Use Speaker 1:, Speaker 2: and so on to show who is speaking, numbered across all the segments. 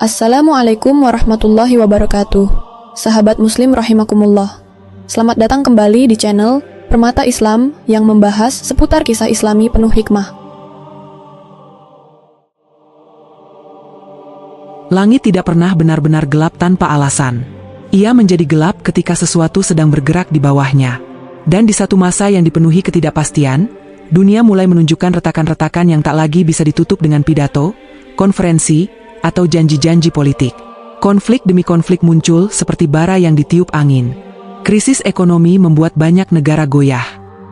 Speaker 1: Assalamualaikum warahmatullahi wabarakatuh. Sahabat muslim rahimakumullah. Selamat datang kembali di channel Permata Islam yang membahas seputar kisah islami penuh hikmah.
Speaker 2: Langit tidak pernah benar-benar gelap tanpa alasan. Ia menjadi gelap ketika sesuatu sedang bergerak di bawahnya. Dan di satu masa yang dipenuhi ketidakpastian, dunia mulai menunjukkan retakan-retakan yang tak lagi bisa ditutup dengan pidato, konferensi, atau janji-janji politik. Konflik demi konflik muncul seperti bara yang ditiup angin. Krisis ekonomi membuat banyak negara goyah.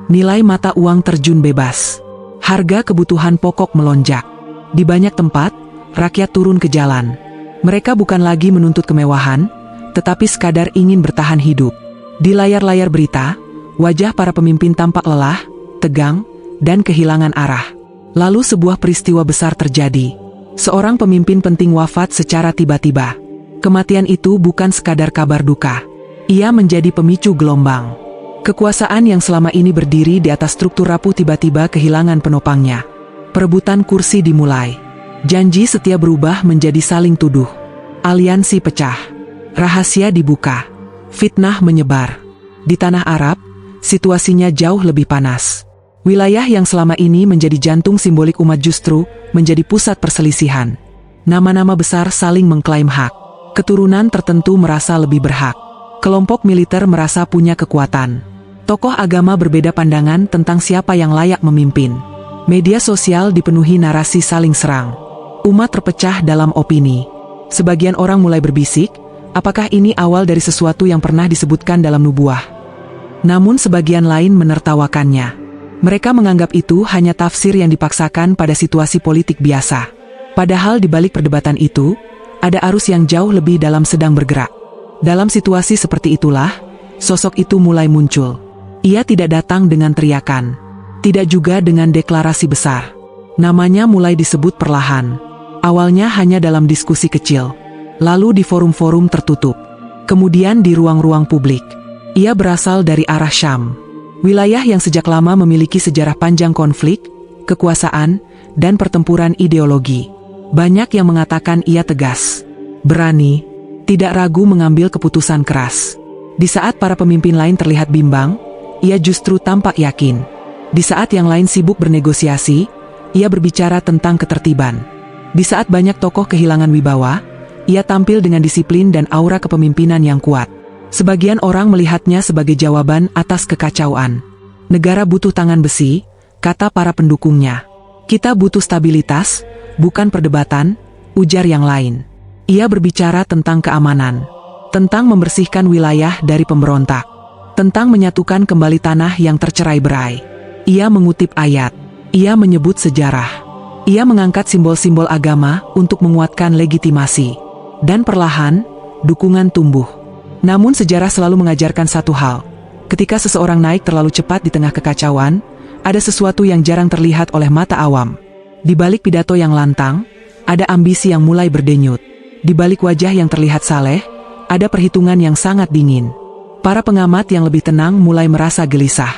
Speaker 2: Nilai mata uang terjun bebas. Harga kebutuhan pokok melonjak. Di banyak tempat, rakyat turun ke jalan. Mereka bukan lagi menuntut kemewahan, tetapi sekadar ingin bertahan hidup. Di layar-layar berita, wajah para pemimpin tampak lelah, tegang, dan kehilangan arah. Lalu sebuah peristiwa besar terjadi. Seorang pemimpin penting wafat secara tiba-tiba. Kematian itu bukan sekadar kabar duka. Ia menjadi pemicu gelombang. Kekuasaan yang selama ini berdiri di atas struktur rapuh tiba-tiba kehilangan penopangnya. Perebutan kursi dimulai. Janji setia berubah menjadi saling tuduh. Aliansi pecah. Rahasia dibuka. Fitnah menyebar. Di tanah Arab, situasinya jauh lebih panas. Wilayah yang selama ini menjadi jantung simbolik umat justru menjadi pusat perselisihan. Nama-nama besar saling mengklaim hak. Keturunan tertentu merasa lebih berhak. Kelompok militer merasa punya kekuatan. Tokoh agama berbeda pandangan tentang siapa yang layak memimpin. Media sosial dipenuhi narasi saling serang. Umat terpecah dalam opini. Sebagian orang mulai berbisik, apakah ini awal dari sesuatu yang pernah disebutkan dalam nubuah? Namun sebagian lain menertawakannya. Mereka menganggap itu hanya tafsir yang dipaksakan pada situasi politik biasa. Padahal di balik perdebatan itu, ada arus yang jauh lebih dalam sedang bergerak. Dalam situasi seperti itulah, sosok itu mulai muncul. Ia tidak datang dengan teriakan, tidak juga dengan deklarasi besar. Namanya mulai disebut perlahan. Awalnya hanya dalam diskusi kecil, lalu di forum-forum tertutup, kemudian di ruang-ruang publik. Ia berasal dari arah Syam. Wilayah yang sejak lama memiliki sejarah panjang konflik, kekuasaan, dan pertempuran ideologi. Banyak yang mengatakan ia tegas, berani, tidak ragu mengambil keputusan keras. Di saat para pemimpin lain terlihat bimbang, ia justru tampak yakin. Di saat yang lain sibuk bernegosiasi, ia berbicara tentang ketertiban. Di saat banyak tokoh kehilangan wibawa, ia tampil dengan disiplin dan aura kepemimpinan yang kuat. Sebagian orang melihatnya sebagai jawaban atas kekacauan. Negara butuh tangan besi, kata para pendukungnya. Kita butuh stabilitas, bukan perdebatan, ujar yang lain. Ia berbicara tentang keamanan, tentang membersihkan wilayah dari pemberontak, tentang menyatukan kembali tanah yang tercerai-berai. Ia mengutip ayat, ia menyebut sejarah. Ia mengangkat simbol-simbol agama untuk menguatkan legitimasi. Dan perlahan, dukungan tumbuh. Namun sejarah selalu mengajarkan satu hal. Ketika seseorang naik terlalu cepat di tengah kekacauan, ada sesuatu yang jarang terlihat oleh mata awam. Di balik pidato yang lantang, ada ambisi yang mulai berdenyut. Di balik wajah yang terlihat saleh, ada perhitungan yang sangat dingin. Para pengamat yang lebih tenang mulai merasa gelisah.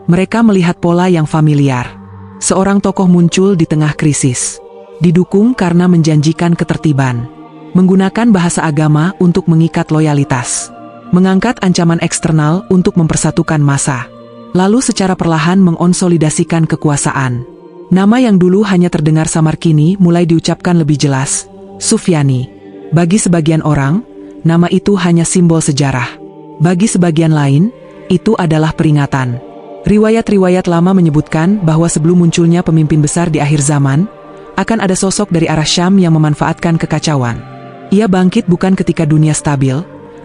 Speaker 2: Mereka melihat pola yang familiar. Seorang tokoh muncul di tengah krisis. Didukung karena menjanjikan ketertiban. Menggunakan bahasa agama untuk mengikat loyalitas. Mengangkat ancaman eksternal untuk mempersatukan massa. Lalu secara perlahan mengonsolidasikan kekuasaan. Nama yang dulu hanya terdengar samar kini mulai diucapkan lebih jelas, Sufyani. Bagi sebagian orang, nama itu hanya simbol sejarah. Bagi sebagian lain, itu adalah peringatan. Riwayat-riwayat lama menyebutkan bahwa sebelum munculnya pemimpin besar di akhir zaman, akan ada sosok dari arah Syam yang memanfaatkan kekacauan. Ia bangkit bukan ketika dunia stabil,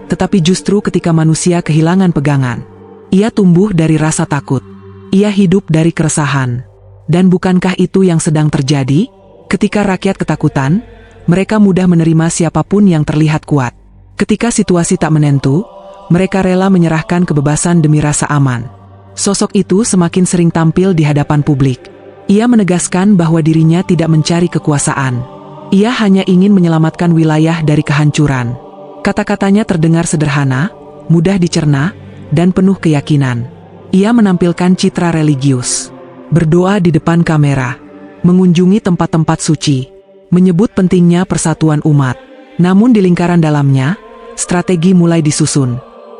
Speaker 2: tetapi justru ketika manusia kehilangan pegangan. Ia tumbuh dari rasa takut. Ia hidup dari keresahan. Dan bukankah itu yang sedang terjadi? Ketika rakyat ketakutan, mereka mudah menerima siapapun yang terlihat kuat. Ketika situasi tak menentu, mereka rela menyerahkan kebebasan demi rasa aman. Sosok itu semakin sering tampil di hadapan publik. Ia menegaskan bahwa dirinya tidak mencari kekuasaan. Ia hanya ingin menyelamatkan wilayah dari kehancuran. Kata-katanya terdengar sederhana, mudah dicerna, dan penuh keyakinan. Ia menampilkan citra religius. Berdoa di depan kamera. Mengunjungi tempat-tempat suci. Menyebut pentingnya persatuan umat. Namun di lingkaran dalamnya, strategi mulai disusun.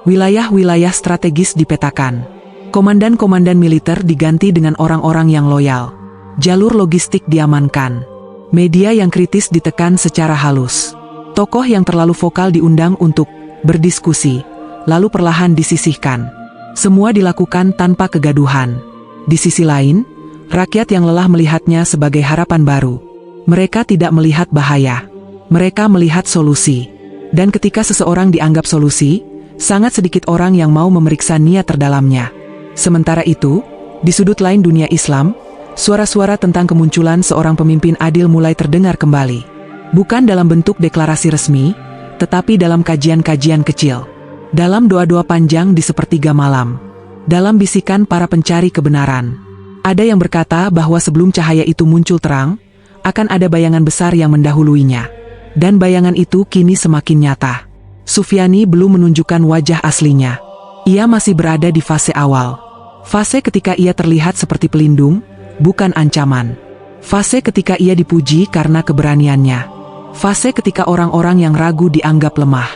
Speaker 2: Wilayah-wilayah strategis dipetakan. Komandan-komandan militer diganti dengan orang-orang yang loyal. Jalur logistik diamankan. Media yang kritis ditekan secara halus. Tokoh yang terlalu vokal diundang untuk berdiskusi, lalu perlahan disisihkan. Semua dilakukan tanpa kegaduhan. Di sisi lain, rakyat yang lelah melihatnya sebagai harapan baru. Mereka tidak melihat bahaya. Mereka melihat solusi. Dan ketika seseorang dianggap solusi, sangat sedikit orang yang mau memeriksa niat terdalamnya. Sementara itu, di sudut lain dunia Islam, suara-suara tentang kemunculan seorang pemimpin adil mulai terdengar kembali. Bukan dalam bentuk deklarasi resmi, tetapi dalam kajian-kajian kecil. Dalam doa-doa panjang di sepertiga malam. Dalam bisikan para pencari kebenaran. Ada yang berkata bahwa sebelum cahaya itu muncul terang, akan ada bayangan besar yang mendahuluinya. Dan bayangan itu kini semakin nyata. Sufyani belum menunjukkan wajah aslinya. Ia masih berada di fase awal. Fase ketika ia terlihat seperti pelindung, bukan ancaman. Fase ketika ia dipuji karena keberaniannya. Fase ketika orang-orang yang ragu dianggap lemah.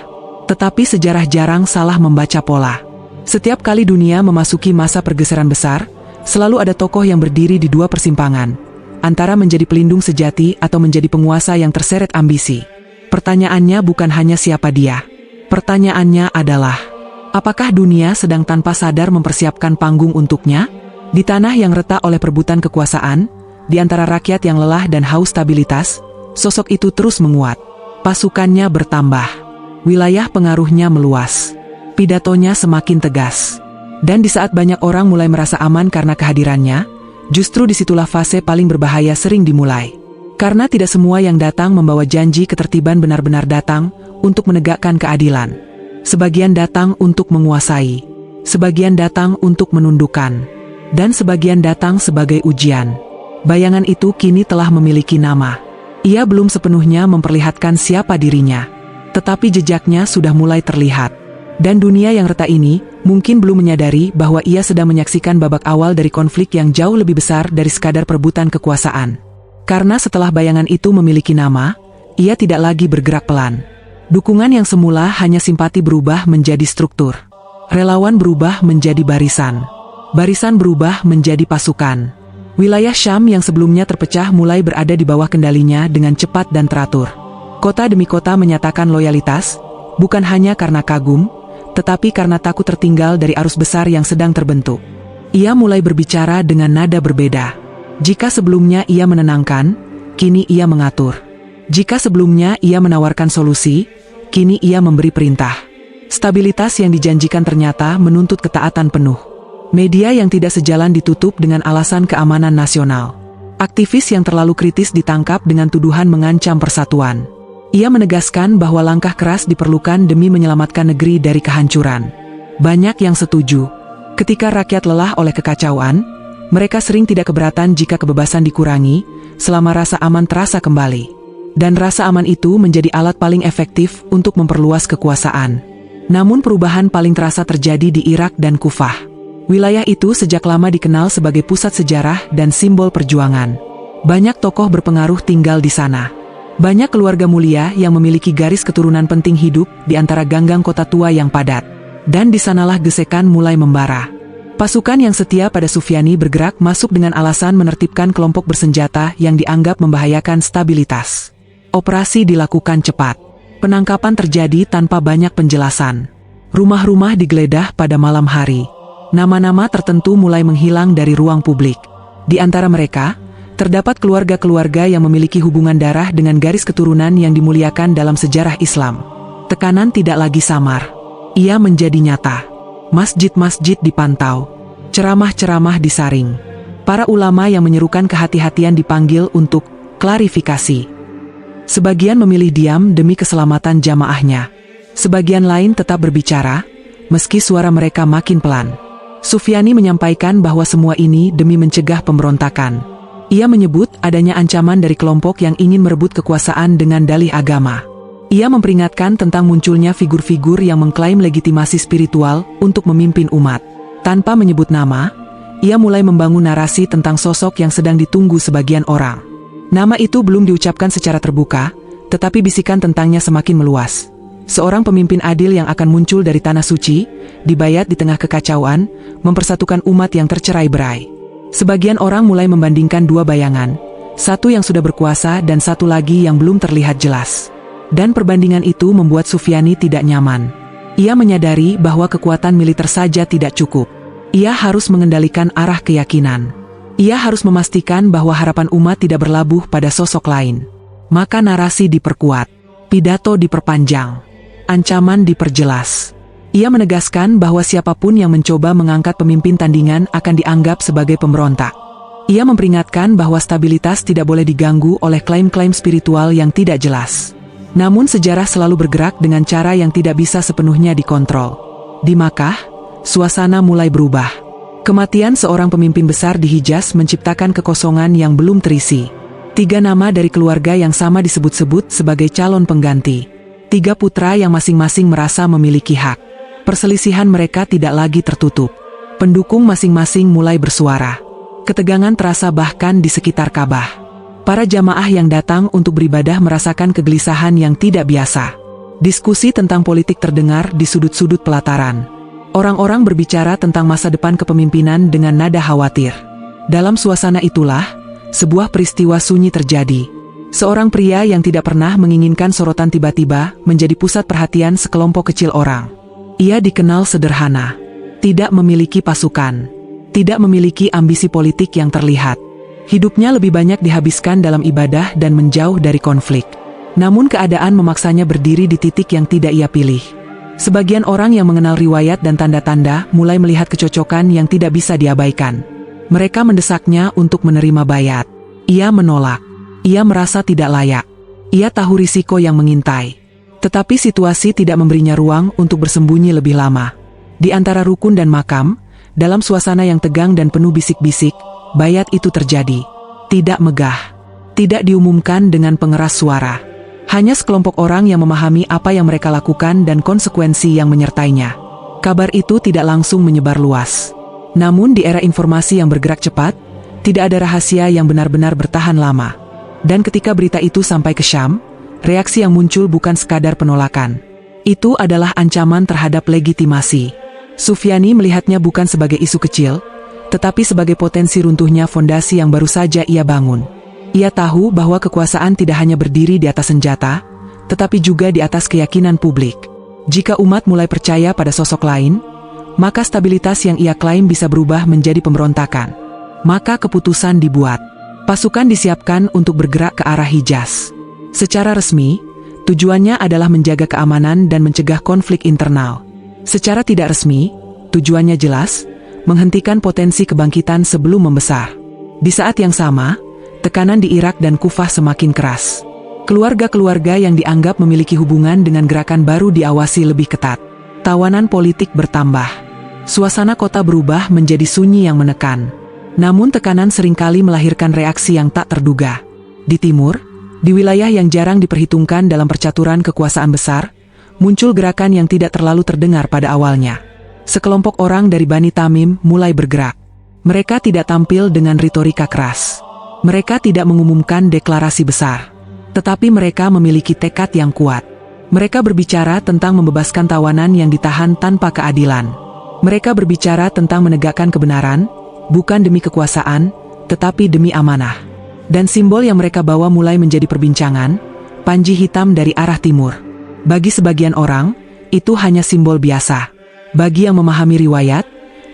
Speaker 2: Tetapi sejarah jarang salah membaca pola. Setiap kali dunia memasuki masa pergeseran besar, selalu ada tokoh yang berdiri di dua persimpangan, antara menjadi pelindung sejati atau menjadi penguasa yang terseret ambisi. Pertanyaannya bukan hanya siapa dia. Pertanyaannya adalah, apakah dunia sedang tanpa sadar mempersiapkan panggung untuknya? Di tanah yang retak oleh perebutan kekuasaan, di antara rakyat yang lelah dan haus stabilitas, sosok itu terus menguat. Pasukannya bertambah. Wilayah pengaruhnya meluas. Pidatonya semakin tegas. Dan di saat banyak orang mulai merasa aman karena kehadirannya, justru disitulah fase paling berbahaya sering dimulai. Karena tidak semua yang datang membawa janji ketertiban benar-benar datang untuk menegakkan keadilan. Sebagian datang untuk menguasai. Sebagian datang untuk menundukkan. Dan sebagian datang sebagai ujian. Bayangan itu kini telah memiliki nama. Ia belum sepenuhnya memperlihatkan siapa dirinya. Tetapi jejaknya sudah mulai terlihat. Dan dunia yang retak ini mungkin belum menyadari bahwa ia sedang menyaksikan babak awal dari konflik yang jauh lebih besar dari sekadar perebutan kekuasaan. Karena setelah bayangan itu memiliki nama, ia tidak lagi bergerak pelan. Dukungan yang semula hanya simpati berubah menjadi struktur. Relawan berubah menjadi barisan. Barisan berubah menjadi pasukan. Wilayah Syam yang sebelumnya terpecah mulai berada di bawah kendalinya dengan cepat dan teratur. Kota demi kota menyatakan loyalitas, bukan hanya karena kagum, tetapi karena takut tertinggal dari arus besar yang sedang terbentuk. Ia mulai berbicara dengan nada berbeda. Jika sebelumnya ia menenangkan, kini ia mengatur. Jika sebelumnya ia menawarkan solusi, kini ia memberi perintah. Stabilitas yang dijanjikan ternyata menuntut ketaatan penuh. Media yang tidak sejalan ditutup dengan alasan keamanan nasional. Aktivis yang terlalu kritis ditangkap dengan tuduhan mengancam persatuan. Ia menegaskan bahwa langkah keras diperlukan demi menyelamatkan negeri dari kehancuran. Banyak yang setuju. Ketika rakyat lelah oleh kekacauan, mereka sering tidak keberatan jika kebebasan dikurangi, selama rasa aman terasa kembali. Dan rasa aman itu menjadi alat paling efektif untuk memperluas kekuasaan. Namun perubahan paling terasa terjadi di Irak dan Kufah. Wilayah itu sejak lama dikenal sebagai pusat sejarah dan simbol perjuangan. Banyak tokoh berpengaruh tinggal di sana. Banyak keluarga mulia yang memiliki garis keturunan penting hidup di antara ganggang kota tua yang padat. Dan di sanalah gesekan mulai membara. Pasukan yang setia pada Sufyani bergerak masuk dengan alasan menertibkan kelompok bersenjata yang dianggap membahayakan stabilitas. Operasi dilakukan cepat. Penangkapan terjadi tanpa banyak penjelasan. Rumah-rumah digeledah pada malam hari. Nama-nama tertentu mulai menghilang dari ruang publik. Di antara mereka, terdapat keluarga-keluarga yang memiliki hubungan darah dengan garis keturunan yang dimuliakan dalam sejarah Islam. Tekanan tidak lagi samar. Ia menjadi nyata. Masjid-masjid dipantau. Ceramah-ceramah disaring. Para ulama yang menyerukan kehati-hatian dipanggil untuk klarifikasi. Sebagian memilih diam demi keselamatan jamaahnya. Sebagian lain tetap berbicara, meski suara mereka makin pelan. Sufyani menyampaikan bahwa semua ini demi mencegah pemberontakan. Ia menyebut adanya ancaman dari kelompok yang ingin merebut kekuasaan dengan dalih agama. Ia memperingatkan tentang munculnya figur-figur yang mengklaim legitimasi spiritual untuk memimpin umat. Tanpa menyebut nama, ia mulai membangun narasi tentang sosok yang sedang ditunggu sebagian orang. Nama itu belum diucapkan secara terbuka, tetapi bisikan tentangnya semakin meluas. Seorang pemimpin adil yang akan muncul dari tanah suci, dibayat di tengah kekacauan, mempersatukan umat yang tercerai-berai. Sebagian orang mulai membandingkan dua bayangan, satu yang sudah berkuasa dan satu lagi yang belum terlihat jelas. Dan perbandingan itu membuat Sufyani tidak nyaman. Ia menyadari bahwa kekuatan militer saja tidak cukup. Ia harus mengendalikan arah keyakinan. Ia harus memastikan bahwa harapan umat tidak berlabuh pada sosok lain. Maka narasi diperkuat, pidato diperpanjang, ancaman diperjelas. Ia menegaskan bahwa siapapun yang mencoba mengangkat pemimpin tandingan akan dianggap sebagai pemberontak. Ia memperingatkan bahwa stabilitas tidak boleh diganggu oleh klaim-klaim spiritual yang tidak jelas. Namun sejarah selalu bergerak dengan cara yang tidak bisa sepenuhnya dikontrol. Di Makkah, suasana mulai berubah. Kematian seorang pemimpin besar di Hijaz menciptakan kekosongan yang belum terisi. 3 nama dari keluarga yang sama disebut-sebut sebagai calon pengganti. 3 putra yang masing-masing merasa memiliki hak. Perselisihan mereka tidak lagi tertutup. Pendukung masing-masing mulai bersuara. Ketegangan terasa bahkan di sekitar Ka'bah. Para jamaah yang datang untuk beribadah merasakan kegelisahan yang tidak biasa. Diskusi tentang politik terdengar di sudut-sudut pelataran. Orang-orang berbicara tentang masa depan kepemimpinan dengan nada khawatir. Dalam suasana itulah, sebuah peristiwa sunyi terjadi. Seorang pria yang tidak pernah menginginkan sorotan tiba-tiba menjadi pusat perhatian sekelompok kecil orang. Ia dikenal sederhana, tidak memiliki pasukan, tidak memiliki ambisi politik yang terlihat. Hidupnya lebih banyak dihabiskan dalam ibadah dan menjauh dari konflik. Namun keadaan memaksanya berdiri di titik yang tidak ia pilih. Sebagian orang yang mengenal riwayat dan tanda-tanda mulai melihat kecocokan yang tidak bisa diabaikan. Mereka mendesaknya untuk menerima bayat. Ia menolak. Ia merasa tidak layak. Ia tahu risiko yang mengintai. Tetapi situasi tidak memberinya ruang untuk bersembunyi lebih lama. Di antara rukun dan makam, dalam suasana yang tegang dan penuh bisik-bisik, bayat itu terjadi. Tidak megah. Tidak diumumkan dengan pengeras suara. Hanya sekelompok orang yang memahami apa yang mereka lakukan dan konsekuensi yang menyertainya. Kabar itu tidak langsung menyebar luas. Namun di era informasi yang bergerak cepat, tidak ada rahasia yang benar-benar bertahan lama. Dan ketika berita itu sampai ke Syam, reaksi yang muncul bukan sekadar penolakan. Itu adalah ancaman terhadap legitimasi. Sufyani melihatnya bukan sebagai isu kecil, tetapi sebagai potensi runtuhnya fondasi yang baru saja ia bangun. Ia tahu bahwa kekuasaan tidak hanya berdiri di atas senjata, tetapi juga di atas keyakinan publik. Jika umat mulai percaya pada sosok lain, maka stabilitas yang ia klaim bisa berubah menjadi pemberontakan. Maka keputusan dibuat. Pasukan disiapkan untuk bergerak ke arah Hijaz. Secara resmi, tujuannya adalah menjaga keamanan dan mencegah konflik internal. Secara tidak resmi, tujuannya jelas, menghentikan potensi kebangkitan sebelum membesar. Di saat yang sama, tekanan di Irak dan Kufah semakin keras. Keluarga-keluarga yang dianggap memiliki hubungan dengan gerakan baru diawasi lebih ketat. Tawanan politik bertambah. Suasana kota berubah menjadi sunyi yang menekan. Namun tekanan seringkali melahirkan reaksi yang tak terduga. Di timur, di wilayah yang jarang diperhitungkan dalam percaturan kekuasaan besar, muncul gerakan yang tidak terlalu terdengar pada awalnya. Sekelompok orang dari Bani Tamim mulai bergerak. Mereka tidak tampil dengan retorika keras. Mereka tidak mengumumkan deklarasi besar. Tetapi mereka memiliki tekad yang kuat. Mereka berbicara tentang membebaskan tawanan yang ditahan tanpa keadilan. Mereka berbicara tentang menegakkan kebenaran, bukan demi kekuasaan, tetapi demi amanah. Dan simbol yang mereka bawa mulai menjadi perbincangan, panji hitam dari arah timur. Bagi sebagian orang, itu hanya simbol biasa. Bagi yang memahami riwayat,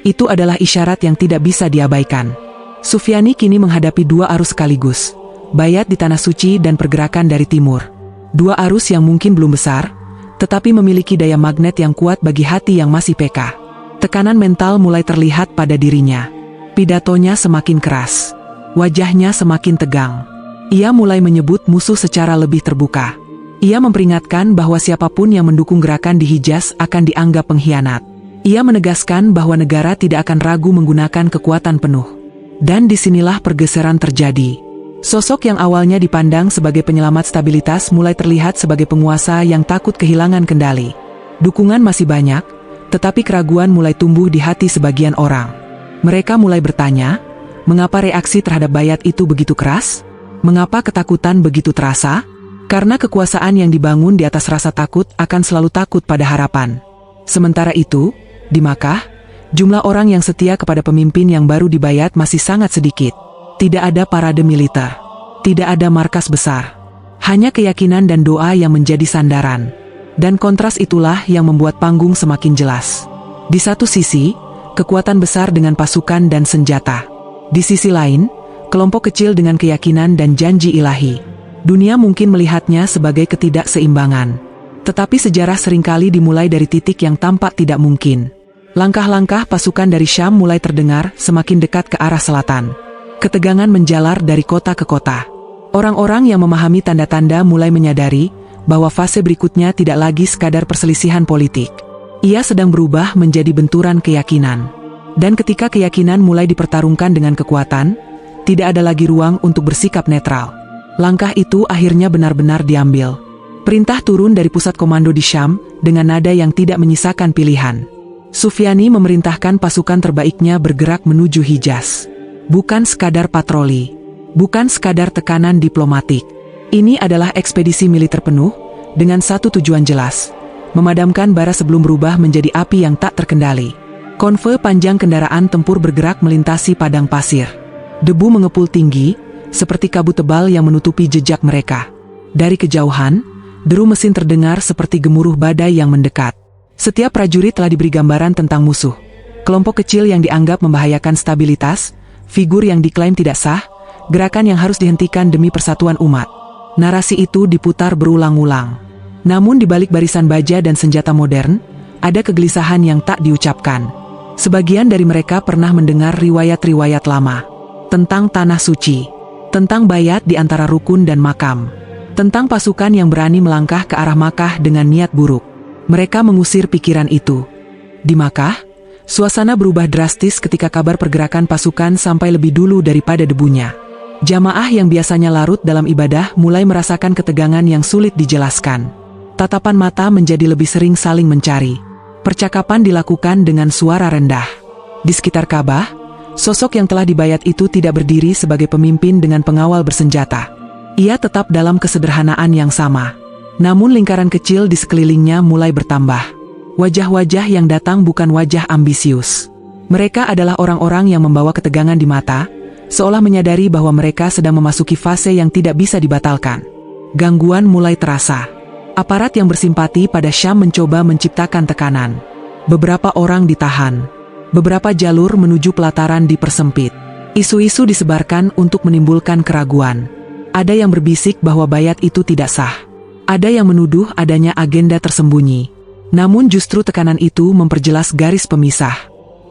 Speaker 2: itu adalah isyarat yang tidak bisa diabaikan. Sufyani kini menghadapi 2 arus sekaligus, bayat di Tanah Suci dan pergerakan dari timur. 2 arus yang mungkin belum besar, tetapi memiliki daya magnet yang kuat bagi hati yang masih peka. Tekanan mental mulai terlihat pada dirinya. Pidatonya semakin keras. Wajahnya semakin tegang. Ia mulai menyebut musuh secara lebih terbuka. Ia memperingatkan bahwa siapapun yang mendukung gerakan di Hijaz akan dianggap pengkhianat. Ia menegaskan bahwa negara tidak akan ragu menggunakan kekuatan penuh. Dan disinilah pergeseran terjadi. Sosok yang awalnya dipandang sebagai penyelamat stabilitas mulai terlihat sebagai penguasa yang takut kehilangan kendali. Dukungan masih banyak, tetapi keraguan mulai tumbuh di hati sebagian orang. Mereka mulai bertanya, mengapa reaksi terhadap bayat itu begitu keras? Mengapa ketakutan begitu terasa? Karena kekuasaan yang dibangun di atas rasa takut akan selalu takut pada harapan. Sementara itu, di Makkah, jumlah orang yang setia kepada pemimpin yang baru dibayat masih sangat sedikit. Tidak ada parade militer. Tidak ada markas besar. Hanya keyakinan dan doa yang menjadi sandaran. Dan kontras itulah yang membuat panggung semakin jelas. Di satu sisi, kekuatan besar dengan pasukan dan senjata. Di sisi lain, kelompok kecil dengan keyakinan dan janji ilahi. Dunia mungkin melihatnya sebagai ketidakseimbangan. Tetapi sejarah seringkali dimulai dari titik yang tampak tidak mungkin. Langkah-langkah pasukan dari Syam mulai terdengar semakin dekat ke arah selatan. Ketegangan menjalar dari kota ke kota. Orang-orang yang memahami tanda-tanda mulai menyadari bahwa fase berikutnya tidak lagi sekadar perselisihan politik. Ia sedang berubah menjadi benturan keyakinan. Dan ketika keyakinan mulai dipertarungkan dengan kekuatan, tidak ada lagi ruang untuk bersikap netral. Langkah itu akhirnya benar-benar diambil. Perintah turun dari pusat komando di Syam dengan nada yang tidak menyisakan pilihan. Sufyani memerintahkan pasukan terbaiknya bergerak menuju Hijaz. Bukan sekadar patroli. Bukan sekadar tekanan diplomatik. Ini adalah ekspedisi militer penuh dengan satu tujuan jelas. Memadamkan bara sebelum berubah menjadi api yang tak terkendali. Konvoi panjang kendaraan tempur bergerak melintasi padang pasir. Debu mengepul tinggi, seperti kabut tebal yang menutupi jejak mereka. Dari kejauhan, deru mesin terdengar seperti gemuruh badai yang mendekat. Setiap prajurit telah diberi gambaran tentang musuh. Kelompok kecil yang dianggap membahayakan stabilitas, figur yang diklaim tidak sah, gerakan yang harus dihentikan demi persatuan umat. Narasi itu diputar berulang-ulang. Namun di balik barisan baja dan senjata modern, ada kegelisahan yang tak diucapkan. Sebagian dari mereka pernah mendengar riwayat-riwayat lama. Tentang tanah suci. Tentang bayat di antara rukun dan makam. Tentang pasukan yang berani melangkah ke arah Makkah dengan niat buruk. Mereka mengusir pikiran itu. Di Makkah, suasana berubah drastis ketika kabar pergerakan pasukan sampai lebih dulu daripada debunya. Jamaah yang biasanya larut dalam ibadah mulai merasakan ketegangan yang sulit dijelaskan. Tatapan mata menjadi lebih sering saling mencari. Percakapan dilakukan dengan suara rendah. Di sekitar Ka'bah, sosok yang telah dibayat itu tidak berdiri sebagai pemimpin dengan pengawal bersenjata. Ia tetap dalam kesederhanaan yang sama. Namun lingkaran kecil di sekelilingnya mulai bertambah. Wajah-wajah yang datang bukan wajah ambisius. Mereka adalah orang-orang yang membawa ketegangan di mata, seolah menyadari bahwa mereka sedang memasuki fase yang tidak bisa dibatalkan. Gangguan mulai terasa. Aparat yang bersimpati pada Syam mencoba menciptakan tekanan. Beberapa orang ditahan. Beberapa jalur menuju pelataran dipersempit. Isu-isu disebarkan untuk menimbulkan keraguan. Ada yang berbisik bahwa bayat itu tidak sah. Ada yang menuduh adanya agenda tersembunyi. Namun justru tekanan itu memperjelas garis pemisah.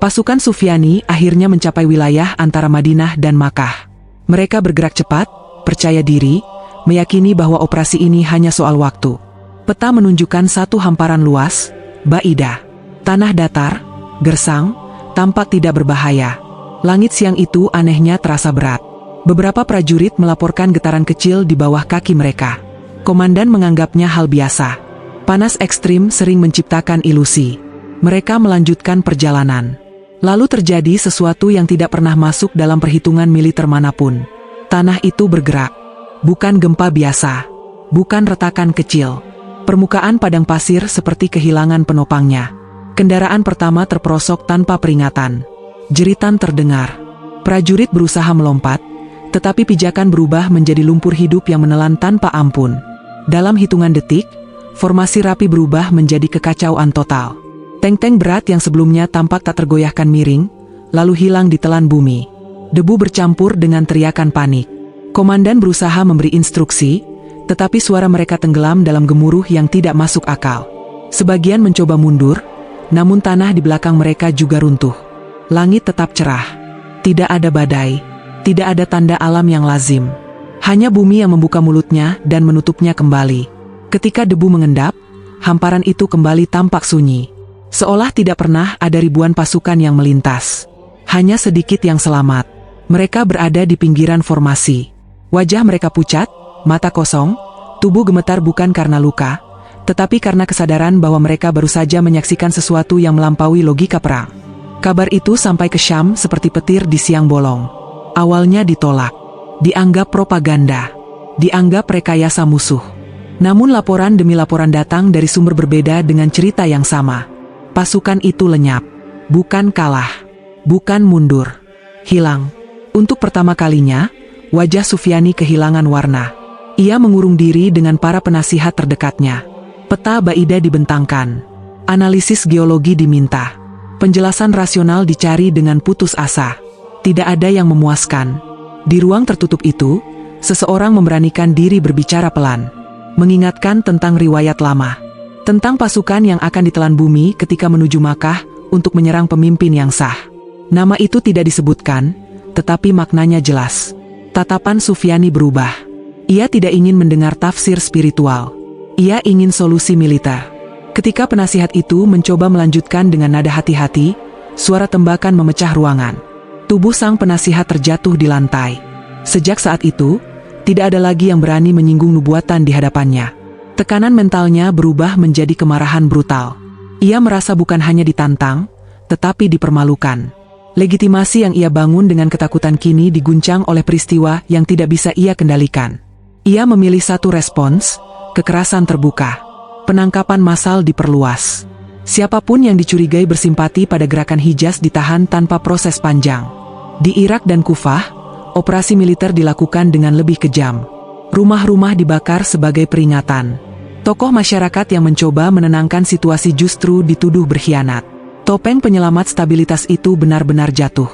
Speaker 2: Pasukan Sufyani akhirnya mencapai wilayah antara Madinah dan Makkah. Mereka bergerak cepat, percaya diri, meyakini bahwa operasi ini hanya soal waktu. Peta menunjukkan satu hamparan luas, baidah. Tanah datar, gersang, tampak tidak berbahaya. Langit siang itu anehnya terasa berat. Beberapa prajurit melaporkan getaran kecil di bawah kaki mereka. Komandan menganggapnya hal biasa. Panas ekstrim sering menciptakan ilusi. Mereka melanjutkan perjalanan. Lalu terjadi sesuatu yang tidak pernah masuk dalam perhitungan militer manapun. Tanah itu bergerak. Bukan gempa biasa. Bukan retakan kecil. Permukaan padang pasir seperti kehilangan penopangnya. Kendaraan pertama terperosok tanpa peringatan. Jeritan terdengar. Prajurit berusaha melompat, tetapi pijakan berubah menjadi lumpur hidup yang menelan tanpa ampun. Dalam hitungan detik, formasi rapi berubah menjadi kekacauan total. Tank-tank berat yang sebelumnya tampak tak tergoyahkan miring, lalu hilang ditelan bumi. Debu bercampur dengan teriakan panik. Komandan berusaha memberi instruksi, tetapi suara mereka tenggelam dalam gemuruh yang tidak masuk akal. Sebagian mencoba mundur, namun tanah di belakang mereka juga runtuh. Langit tetap cerah. Tidak ada badai. Tidak ada tanda alam yang lazim. Hanya bumi yang membuka mulutnya dan menutupnya kembali. Ketika debu mengendap, hamparan itu kembali tampak sunyi. Seolah tidak pernah ada ribuan pasukan yang melintas. Hanya sedikit yang selamat. Mereka berada di pinggiran formasi. Wajah mereka pucat, mata kosong, tubuh gemetar bukan karena luka, tetapi karena kesadaran bahwa mereka baru saja menyaksikan sesuatu yang melampaui logika perang. Kabar itu sampai ke Syam seperti petir di siang bolong. Awalnya ditolak, dianggap propaganda, dianggap rekayasa musuh. Namun laporan demi laporan datang dari sumber berbeda dengan cerita yang sama. Pasukan itu lenyap. Bukan kalah. Bukan mundur. Hilang. Untuk pertama kalinya, wajah Sufyani kehilangan warna. Ia mengurung diri dengan para penasihat terdekatnya. Peta Baidah dibentangkan. Analisis geologi diminta. Penjelasan rasional dicari dengan putus asa. Tidak ada yang memuaskan. Di ruang tertutup itu, seseorang memberanikan diri berbicara pelan. Mengingatkan tentang riwayat lama. Tentang pasukan yang akan ditelan bumi ketika menuju Makkah untuk menyerang pemimpin yang sah. Nama itu tidak disebutkan, tetapi maknanya jelas. Tatapan Sufyani berubah. Ia tidak ingin mendengar tafsir spiritual. Ia ingin solusi militer. Ketika penasihat itu mencoba melanjutkan dengan nada hati-hati, suara tembakan memecah ruangan. Tubuh sang penasihat terjatuh di lantai. Sejak saat itu, tidak ada lagi yang berani menyinggung nubuatan di hadapannya. Tekanan mentalnya berubah menjadi kemarahan brutal. Ia merasa bukan hanya ditantang, tetapi dipermalukan. Legitimasi yang ia bangun dengan ketakutan kini diguncang oleh peristiwa yang tidak bisa ia kendalikan. Ia memilih satu respons, kekerasan terbuka. Penangkapan massal diperluas. Siapapun yang dicurigai bersimpati pada gerakan Hijaz ditahan tanpa proses panjang. Di Irak dan Kufah, operasi militer dilakukan dengan lebih kejam. Rumah-rumah dibakar sebagai peringatan. Tokoh masyarakat yang mencoba menenangkan situasi justru dituduh berkhianat. Topeng penyelamat stabilitas itu benar-benar jatuh.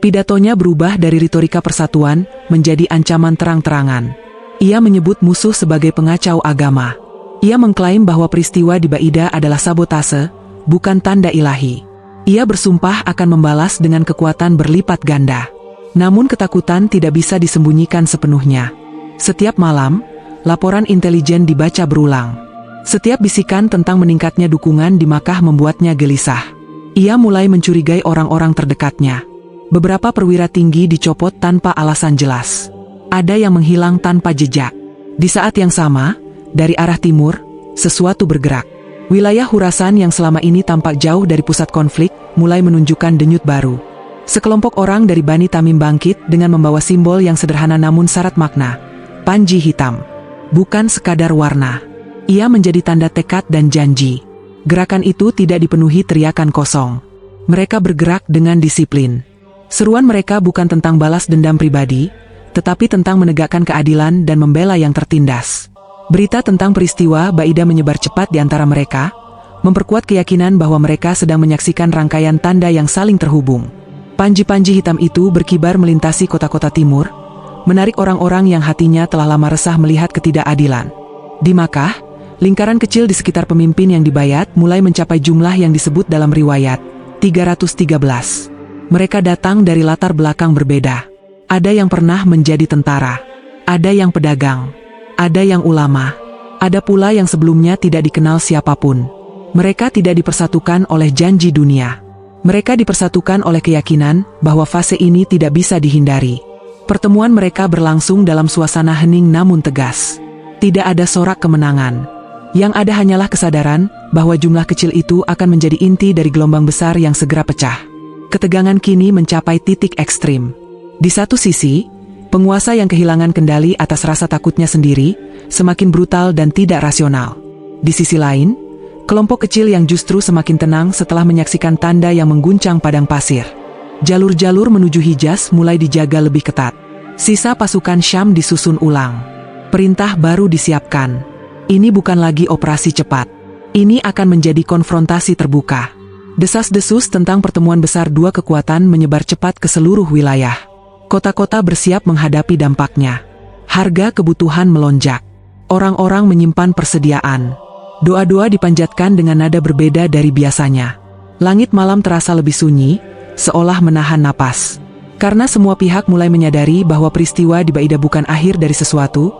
Speaker 2: Pidatonya berubah dari retorika persatuan menjadi ancaman terang-terangan. Ia menyebut musuh sebagai pengacau agama. Ia mengklaim bahwa peristiwa di Baidah adalah sabotase, bukan tanda ilahi. Ia bersumpah akan membalas dengan kekuatan berlipat ganda. Namun ketakutan tidak bisa disembunyikan sepenuhnya. Setiap malam, laporan intelijen dibaca berulang. Setiap bisikan tentang meningkatnya dukungan di Makkah membuatnya gelisah. Ia mulai mencurigai orang-orang terdekatnya. Beberapa perwira tinggi dicopot tanpa alasan jelas. Ada yang menghilang tanpa jejak. Di saat yang sama, dari arah timur, sesuatu bergerak. Wilayah Khurasan yang selama ini tampak jauh dari pusat konflik, mulai menunjukkan denyut baru. Sekelompok orang dari Bani Tamim bangkit dengan membawa simbol yang sederhana namun syarat makna. Panji hitam. Bukan sekadar warna. Ia menjadi tanda tekad dan janji. Gerakan itu tidak dipenuhi teriakan kosong. Mereka bergerak dengan disiplin. Seruan mereka bukan tentang balas dendam pribadi, tetapi tentang menegakkan keadilan dan membela yang tertindas. Berita tentang peristiwa Baidah menyebar cepat di antara mereka, memperkuat keyakinan bahwa mereka sedang menyaksikan rangkaian tanda yang saling terhubung. Panji-panji hitam itu berkibar melintasi kota-kota timur, menarik orang-orang yang hatinya telah lama resah melihat ketidakadilan. Di Makkah, lingkaran kecil di sekitar pemimpin yang dibayat mulai mencapai jumlah yang disebut dalam riwayat, 313. Mereka datang dari latar belakang berbeda. Ada yang pernah menjadi tentara, ada yang pedagang, ada yang ulama, ada pula yang sebelumnya tidak dikenal siapapun. Mereka tidak dipersatukan oleh janji dunia. Mereka dipersatukan oleh keyakinan bahwa fase ini tidak bisa dihindari. Pertemuan mereka berlangsung dalam suasana hening namun tegas. Tidak ada sorak kemenangan. Yang ada hanyalah kesadaran bahwa jumlah kecil itu akan menjadi inti dari gelombang besar yang segera pecah. Ketegangan kini mencapai titik ekstrim. Di satu sisi, penguasa yang kehilangan kendali atas rasa takutnya sendiri, semakin brutal dan tidak rasional. Di sisi lain, kelompok kecil yang justru semakin tenang setelah menyaksikan tanda yang mengguncang padang pasir. Jalur-jalur menuju Hijaz mulai dijaga lebih ketat. Sisa pasukan Syam disusun ulang. Perintah baru disiapkan. Ini bukan lagi operasi cepat. Ini akan menjadi konfrontasi terbuka. Desas-desus tentang pertemuan besar dua kekuatan menyebar cepat ke seluruh wilayah. Kota-kota bersiap menghadapi dampaknya. Harga kebutuhan melonjak. Orang-orang menyimpan persediaan. Doa-doa dipanjatkan dengan nada berbeda dari biasanya. Langit malam terasa lebih sunyi, seolah menahan napas. Karena semua pihak mulai menyadari bahwa peristiwa di Baidah bukan akhir dari sesuatu,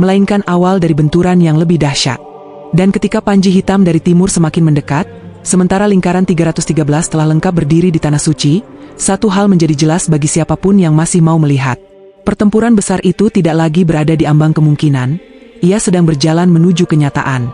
Speaker 2: melainkan awal dari benturan yang lebih dahsyat. Dan ketika panji hitam dari timur semakin mendekat, sementara lingkaran 313 telah lengkap berdiri di Tanah Suci, satu hal menjadi jelas bagi siapapun yang masih mau melihat. Pertempuran besar itu tidak lagi berada di ambang kemungkinan, ia sedang berjalan menuju kenyataan.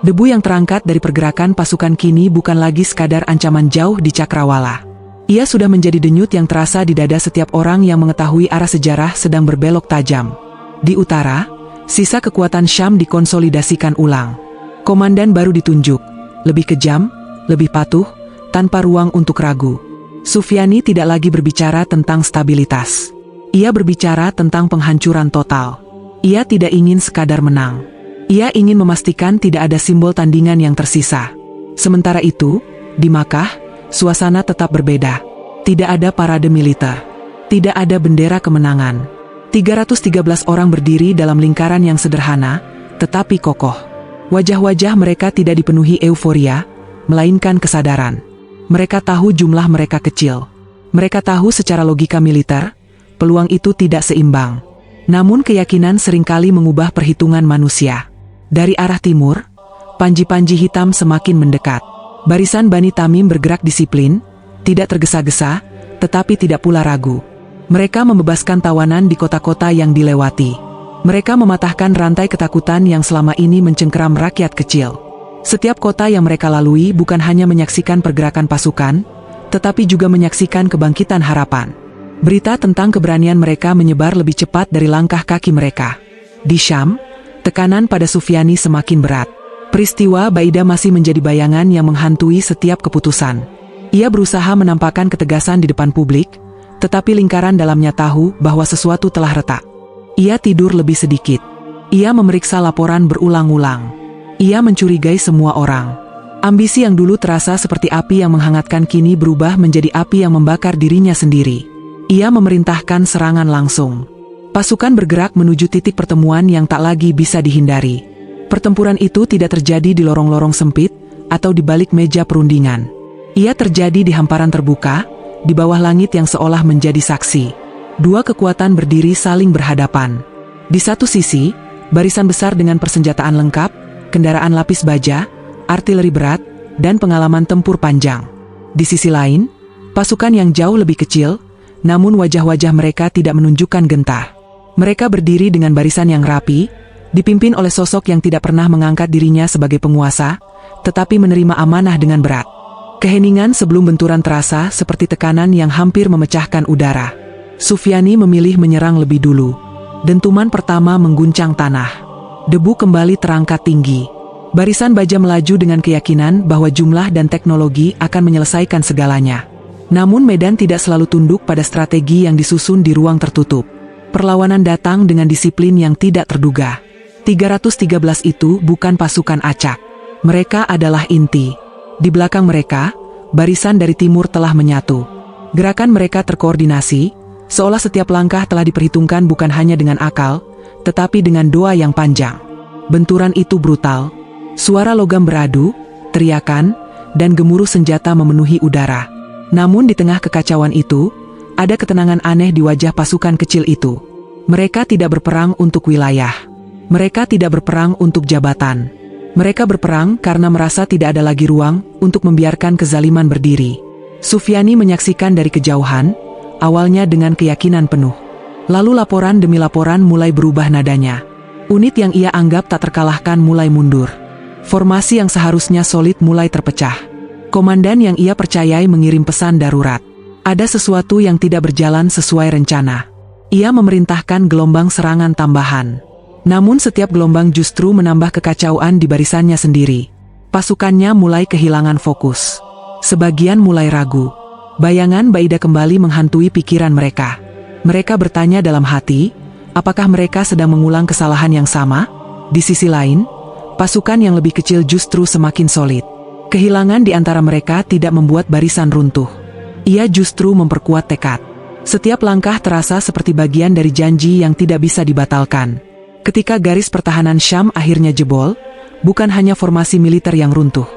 Speaker 2: Debu yang terangkat dari pergerakan pasukan kini bukan lagi sekadar ancaman jauh di cakrawala. Ia sudah menjadi denyut yang terasa di dada setiap orang yang mengetahui arah sejarah sedang berbelok tajam. Di utara, Sisa kekuatan Syam dikonsolidasikan ulang. Komandan baru ditunjuk, lebih kejam, lebih patuh, tanpa ruang untuk ragu. Sufyani tidak lagi berbicara tentang stabilitas. Ia berbicara tentang penghancuran total. Ia tidak ingin sekadar menang. Ia ingin memastikan tidak ada simbol tandingan yang tersisa. Sementara itu, di Makkah, suasana tetap berbeda. Tidak ada parade militer. Tidak ada bendera kemenangan. 313 orang berdiri dalam lingkaran yang sederhana, tetapi kokoh. Wajah-wajah mereka tidak dipenuhi euforia, melainkan kesadaran. Mereka tahu jumlah mereka kecil. Mereka tahu secara logika militer, peluang itu tidak seimbang. Namun keyakinan seringkali mengubah perhitungan manusia. Dari arah timur, panji-panji hitam semakin mendekat. Barisan Bani Tamim bergerak disiplin, tidak tergesa-gesa, tetapi tidak pula ragu. Mereka membebaskan tawanan di kota-kota yang dilewati. Mereka mematahkan rantai ketakutan yang selama ini mencengkeram rakyat kecil. Setiap kota yang mereka lalui bukan hanya menyaksikan pergerakan pasukan, tetapi juga menyaksikan kebangkitan harapan. Berita tentang keberanian mereka menyebar lebih cepat dari langkah kaki mereka. Di Syam, tekanan pada Sufyani semakin berat. Peristiwa Baidah masih menjadi bayangan yang menghantui setiap keputusan. Ia berusaha menampakkan ketegasan di depan publik, tetapi lingkaran dalamnya tahu bahwa sesuatu telah retak. Ia tidur lebih sedikit. Ia memeriksa laporan berulang-ulang. Ia mencurigai semua orang. Ambisi yang dulu terasa seperti api yang menghangatkan kini berubah menjadi api yang membakar dirinya sendiri. Ia memerintahkan serangan langsung. Pasukan bergerak menuju titik pertemuan yang tak lagi bisa dihindari. Pertempuran itu tidak terjadi di lorong-lorong sempit atau di balik meja perundingan. Ia terjadi di hamparan terbuka, di bawah langit yang seolah menjadi saksi. Dua kekuatan berdiri saling berhadapan. Di satu sisi, barisan besar dengan persenjataan lengkap, kendaraan lapis baja, artileri berat, dan pengalaman tempur panjang. Di sisi lain, pasukan yang jauh lebih kecil, namun wajah-wajah mereka tidak menunjukkan gentah. Mereka berdiri dengan barisan yang rapi, dipimpin oleh sosok yang tidak pernah mengangkat dirinya sebagai penguasa, tetapi menerima amanah dengan berat. Keheningan sebelum benturan terasa seperti tekanan yang hampir memecahkan udara. Sufyani memilih menyerang lebih dulu. Dentuman pertama mengguncang tanah. Debu kembali terangkat tinggi. Barisan baja melaju dengan keyakinan bahwa jumlah dan teknologi akan menyelesaikan segalanya. Namun medan tidak selalu tunduk pada strategi yang disusun di ruang tertutup. Perlawanan datang dengan disiplin yang tidak terduga. 313 itu bukan pasukan acak. Mereka adalah inti. Di belakang mereka, barisan dari timur telah menyatu. Gerakan mereka terkoordinasi, seolah setiap langkah telah diperhitungkan bukan hanya dengan akal, tetapi dengan doa yang panjang. Benturan itu brutal. Suara logam beradu, teriakan, dan gemuruh senjata memenuhi udara. Namun di tengah kekacauan itu, ada ketenangan aneh di wajah pasukan kecil itu. Mereka tidak berperang untuk wilayah. Mereka tidak berperang untuk jabatan. Mereka berperang karena merasa tidak ada lagi ruang untuk membiarkan kezaliman berdiri. Sufyani menyaksikan dari kejauhan, awalnya dengan keyakinan penuh. Lalu laporan demi laporan mulai berubah nadanya. Unit yang ia anggap tak terkalahkan mulai mundur. Formasi yang seharusnya solid mulai terpecah. Komandan yang ia percayai mengirim pesan darurat. Ada sesuatu yang tidak berjalan sesuai rencana. Ia memerintahkan gelombang serangan tambahan. Namun setiap gelombang justru menambah kekacauan di barisannya sendiri. Pasukannya mulai kehilangan fokus. Sebagian mulai ragu. Bayangan Baidah kembali menghantui pikiran mereka. Mereka bertanya dalam hati, apakah mereka sedang mengulang kesalahan yang sama? Di sisi lain, pasukan yang lebih kecil justru semakin solid. Kehilangan di antara mereka tidak membuat barisan runtuh. Ia justru memperkuat tekad. Setiap langkah terasa seperti bagian dari janji yang tidak bisa dibatalkan. Ketika garis pertahanan Syam akhirnya jebol, bukan hanya formasi militer yang runtuh.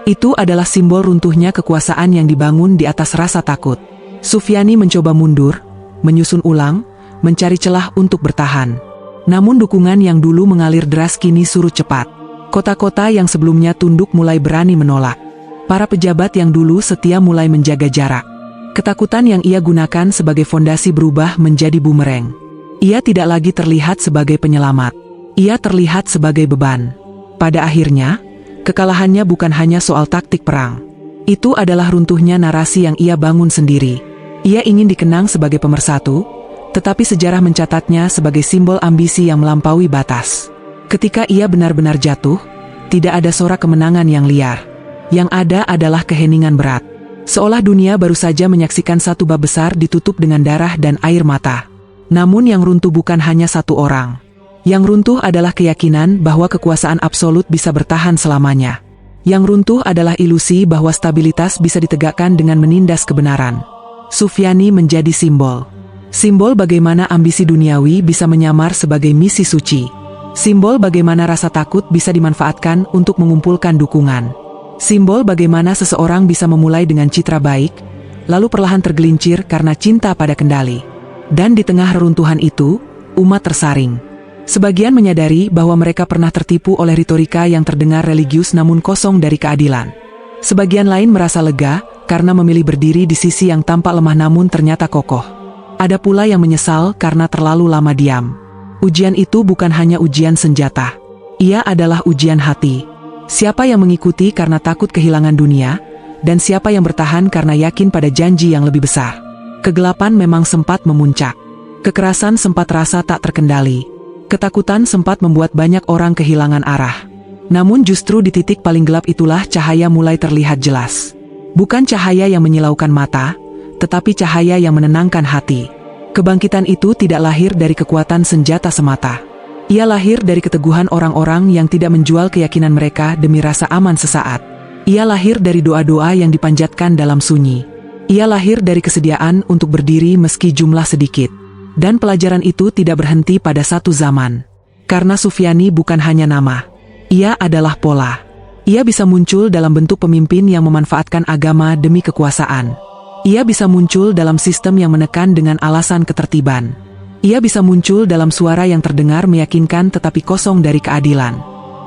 Speaker 2: Itu adalah simbol runtuhnya kekuasaan yang dibangun di atas rasa takut. Sufyani mencoba mundur, menyusun ulang, mencari celah untuk bertahan. Namun dukungan yang dulu mengalir deras kini surut cepat. Kota-kota yang sebelumnya tunduk mulai berani menolak. Para pejabat yang dulu setia mulai menjaga jarak. Ketakutan yang ia gunakan sebagai fondasi berubah menjadi bumerang. Ia tidak lagi terlihat sebagai penyelamat. Ia terlihat sebagai beban. Pada akhirnya, kekalahannya bukan hanya soal taktik perang. Itu adalah runtuhnya narasi yang ia bangun sendiri. Ia ingin dikenang sebagai pemersatu, Tetapi sejarah mencatatnya sebagai simbol ambisi yang melampaui batas. Ketika ia benar-benar jatuh, tidak ada sorak kemenangan yang liar. Yang ada adalah keheningan berat. Seolah dunia baru saja menyaksikan satu bab besar ditutup dengan darah dan air mata. Namun yang runtuh bukan hanya satu orang. Yang runtuh adalah keyakinan bahwa kekuasaan absolut bisa bertahan selamanya. Yang runtuh adalah ilusi bahwa stabilitas bisa ditegakkan dengan menindas kebenaran. Sufyani menjadi simbol. Simbol bagaimana ambisi duniawi bisa menyamar sebagai misi suci. Simbol bagaimana rasa takut bisa dimanfaatkan untuk mengumpulkan dukungan. Simbol bagaimana seseorang bisa memulai dengan citra baik, lalu perlahan tergelincir karena cinta pada kendali. Dan di tengah reruntuhan itu, umat tersaring. Sebagian menyadari bahwa mereka pernah tertipu oleh retorika yang terdengar religius namun kosong dari keadilan. Sebagian lain merasa lega karena memilih berdiri di sisi yang tampak lemah namun ternyata kokoh. Ada pula yang menyesal karena terlalu lama diam. Ujian itu bukan hanya ujian senjata. Ia adalah ujian hati. Siapa yang mengikuti karena takut kehilangan dunia, dan siapa yang bertahan karena yakin pada janji yang lebih besar. Kegelapan memang sempat memuncak. Kekerasan sempat rasa tak terkendali. Ketakutan sempat membuat banyak orang kehilangan arah. Namun justru di titik paling gelap itulah cahaya mulai terlihat jelas. Bukan cahaya yang menyilaukan mata, tetapi cahaya yang menenangkan hati. Kebangkitan itu tidak lahir dari kekuatan senjata semata. Ia lahir dari keteguhan orang-orang yang tidak menjual keyakinan mereka demi rasa aman sesaat. Ia lahir dari doa-doa yang dipanjatkan dalam sunyi. Ia lahir dari kesediaan untuk berdiri meski jumlah sedikit. Dan pelajaran itu tidak berhenti pada satu zaman. Karena Sufyani bukan hanya nama. Ia adalah pola. Ia bisa muncul dalam bentuk pemimpin yang memanfaatkan agama demi kekuasaan. Ia bisa muncul dalam sistem yang menekan dengan alasan ketertiban. Ia bisa muncul dalam suara yang terdengar meyakinkan tetapi kosong dari keadilan.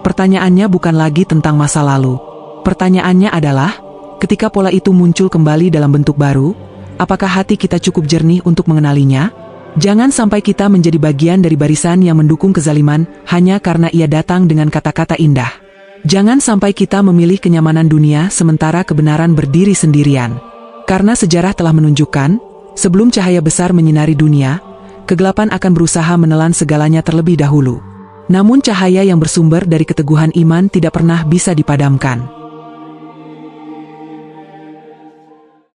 Speaker 2: Pertanyaannya bukan lagi tentang masa lalu. Pertanyaannya adalah, ketika pola itu muncul kembali dalam bentuk baru, apakah hati kita cukup jernih untuk mengenalinya? Jangan sampai kita menjadi bagian dari barisan yang mendukung kezaliman hanya karena ia datang dengan kata-kata indah. Jangan sampai kita memilih kenyamanan dunia sementara kebenaran berdiri sendirian. Karena sejarah telah menunjukkan, sebelum cahaya besar menyinari dunia, kegelapan akan berusaha menelan segalanya terlebih dahulu. Namun cahaya yang bersumber dari keteguhan iman tidak pernah bisa dipadamkan.